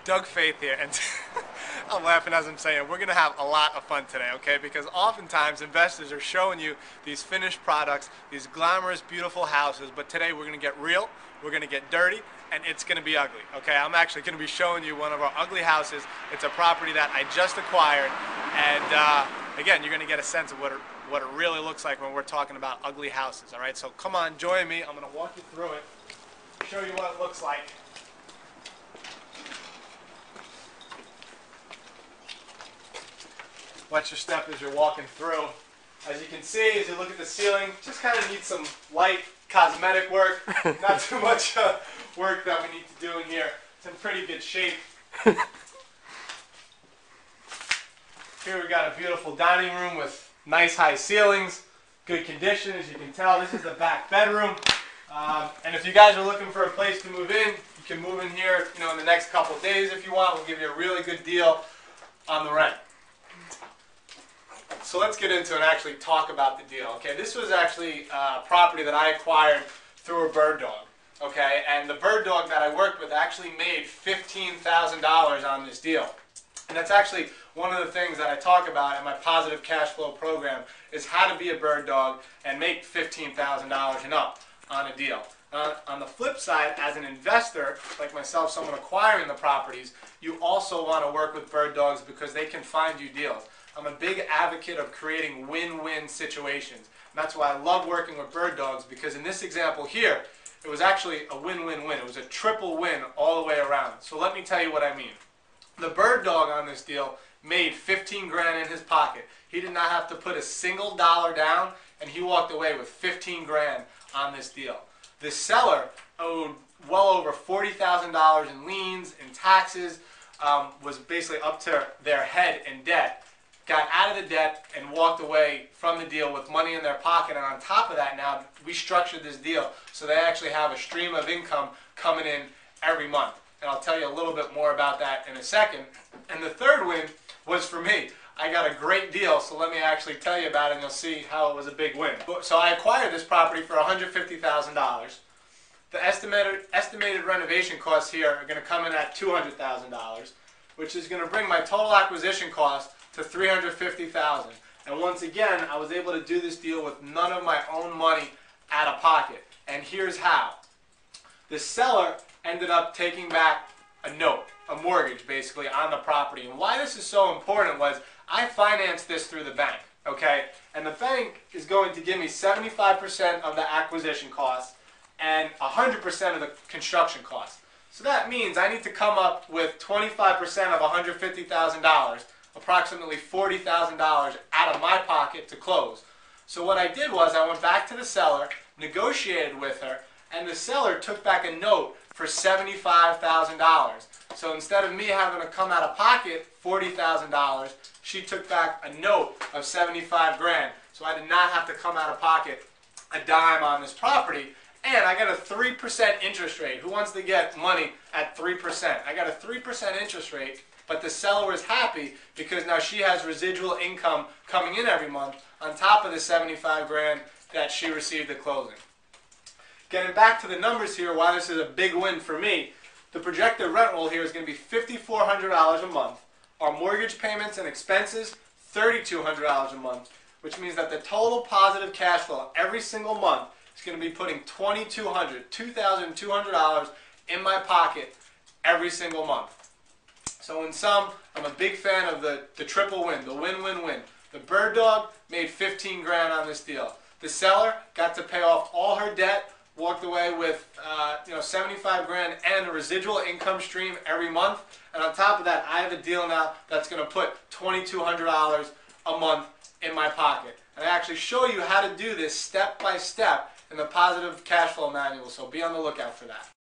Doug Faith here, and I'm laughing as I'm saying we're going to have a lot of fun today, okay? Because oftentimes investors are showing you these finished products, these glamorous, beautiful houses, but today we're going to get real, we're going to get dirty, and it's going to be ugly, okay? I'm actually going to be showing you one of our ugly houses. It's a property that I just acquired, and again, you're going to get a sense of what it really looks like when we're talking about ugly houses, all right? So come on, join me. I'm going to walk you through it, show you what it looks like. Watch your step as you're walking through. As you can see, as you look at the ceiling, just kind of needs some light cosmetic work. Not too much work that we need to do in here. It's in pretty good shape. Here we got a beautiful dining room with nice high ceilings, good condition. As you can tell, this is the back bedroom. And if you guys are looking for a place to move in, you can move in here, in the next couple of days if you want. We'll give you a really good deal on the rent. So let's get into it and actually talk about the deal. Okay, this was actually a property that I acquired through a bird dog. Okay, and the bird dog that I worked with actually made $15,000 on this deal. And that's actually one of the things that I talk about in my positive cash flow program is how to be a bird dog and make $15,000 and up on a deal. On the flip side, as an investor, like myself, someone acquiring the properties, you also want to work with bird dogs because they can find you deals. I'm a big advocate of creating win-win situations. And that's why I love working with bird dogs, because in this example here, it was actually a win-win-win. It was a triple win all the way around. So let me tell you what I mean. The bird dog on this deal made 15 grand in his pocket. He did not have to put a single dollar down, and he walked away with 15 grand on this deal. The seller owed well over $40,000 in liens and taxes, was basically up to their head in debt. Got out of the debt and walked away from the deal with money in their pocket, and on top of that, now we structured this deal so they actually have a stream of income coming in every month, and I'll tell you a little bit more about that in a second. And the third win was for me. I got a great deal, so let me actually tell you about it and you'll see how it was a big win. So I acquired this property for $150,000. The estimated renovation costs here are going to come in at $200,000, which is going to bring my total acquisition cost to $350,000. And once again, I was able to do this deal with none of my own money out of pocket. And here's how. The seller ended up taking back a note, a mortgage basically, on the property. And why this is so important was I financed this through the bank, okay? And the bank is going to give me 75% of the acquisition costs and 100% of the construction costs. So that means I need to come up with 25% of $150,000, approximately $40,000 out of my pocket to close. So what I did was I went back to the seller, negotiated with her, and the seller took back a note for $75,000. So instead of me having to come out of pocket $40,000, she took back a note of 75 grand. So I did not have to come out of pocket a dime on this property. And I got a 3% interest rate. Who wants to get money at 3%? I got a 3% interest rate, but the seller is happy because now she has residual income coming in every month on top of the 75 grand that she received at closing. Getting back to the numbers here, why this is a big win for me, the projected rent roll here is going to be $5,400 a month. Our mortgage payments and expenses, $3,200 a month, which means that the total positive cash flow every single month is going to be putting $2,200 in my pocket every single month. So in sum, I'm a big fan of the triple win, the win-win-win. The bird dog made 15 grand on this deal. The seller got to pay off all her debt, walked away with 75 grand and a residual income stream every month. And on top of that, I have a deal now that's going to put $2,200 a month in my pocket. And I actually show you how to do this step by step in the positive cash flow manual, so be on the lookout for that.